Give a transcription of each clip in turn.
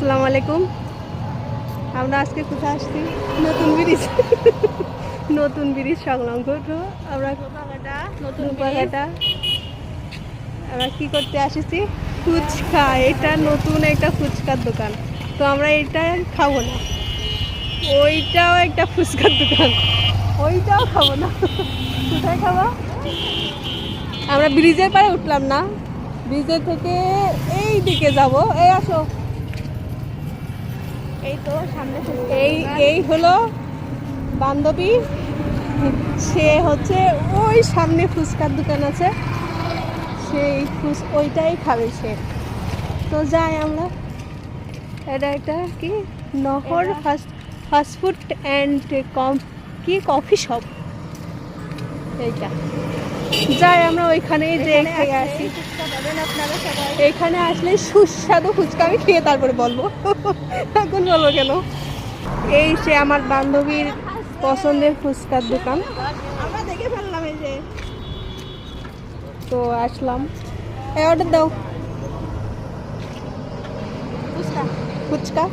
আসসালামু আলাইকুম। আমরা আজকে কোথায় আসছি? নতুন ব্রিজ সংলগ্ন। তো আমরা নতুন পাহাটা আমরা কি করতে আসছি? ফুচকা। এটা নতুন একটা ফুচকার দোকান। তো আমরা এটা খাবো না, ওইটাও একটা ফুচকার দোকান, ওইটাও খাবো না। কোথায় খাবো? আমরা ব্রিজের পাড়ে উঠলাম না, ব্রিজের থেকে এই দিকে যাব। এই আসো, এই তো সামনে এই হলো বান্ধবী, সে হচ্ছে ওই সামনে ফুচকার দোকান আছে, সেই ওইটাই খাবে সে। তো যাই আমরা। এটা একটা কি নহর ফাস্টফুড অ্যান্ড কফি শপ। এইটা যাই আমরা ওইখানেই দেখে আসি। এখানে আসলে সুস্বাদু ফুচকা আমি খেয়ে তারপরে বলবো, এখন বলবো কেন। এই সে আমার বান্ধবীর পছন্দের ফুচকার দোকান। আমরা দেখে ফেললাম এই যে। তো আসলাম, এই অর্ডার দাও ফুচকা।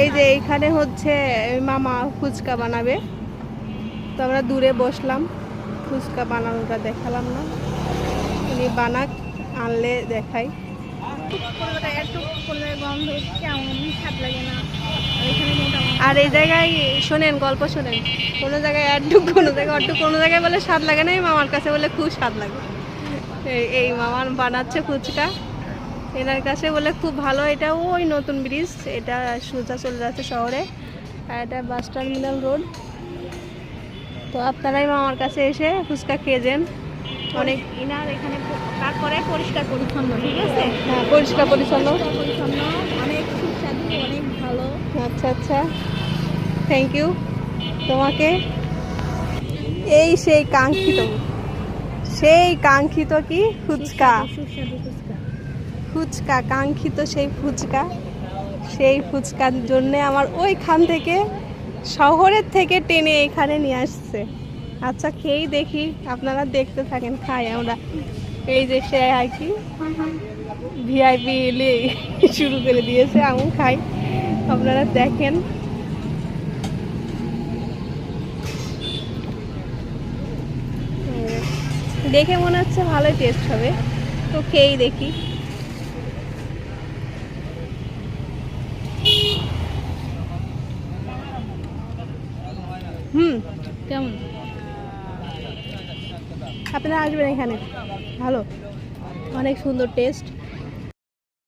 এই যে এইখানে হচ্ছে মামা ফুচকা বানাবে, তো আমরা দূরে বসলাম, ফুচকা বানানোটা দেখালাম না, উনি বানাক, আনলে দেখাই। আর এই জায়গায় শোনেন, গল্প শোনেন, কোনো জায়গায় অ্যাডটুক, কোনো জায়গায় অটুক, কোনো জায়গায় বলে স্বাদ লাগে না, মামার কাছে বলে খুব স্বাদ লাগে। এই মামার বানাচ্ছে ফুচকা, এনার কাছে বলে খুব ভালো। এটা ওই নতুন ব্রিজ, এটা সোজা চলে যাচ্ছে শহরে, আর এটা বাস টার্মিনাল রোড। তো আপনারাই মামার কাছে এসে ফুচকা খেয়ে যান। অনেক ইনার এখানে কাজ করে পরিষ্কার পরিচ্ছন্ন, ঠিক আছে? হ্যাঁ, পরিষ্কার পরিচ্ছন্ন, অনেক সুস্বাদু, অনেক ভালো। আচ্ছা আচ্ছা, থ্যাংক ইউ তোমাকে। এই সেই কাঙ্ক্ষিত কি ফুচকা, সুস্বাদু ফুচকা। ফুচকা কাঙ্ক্ষিত সেই ফুচকা। সেই ফুচকার জন্যে আমার ওইখান থেকে, শহরের থেকে টেনে এখানে নিয়ে আসছে। আচ্ছা খেয়েই দেখি, আপনারা দেখতে থাকেন, খাই আমরা। এই যে সে আর কি ভিআইপি শুরু করে দিয়েছে, আমি খাই, আপনারা দেখেন। দেখে মনে হচ্ছে ভালোই টেস্ট হবে, তো খেয়েই দেখি। কেমন? আপনারা আসবেন এখানে, ভালো, অনেক সুন্দর টেস্ট।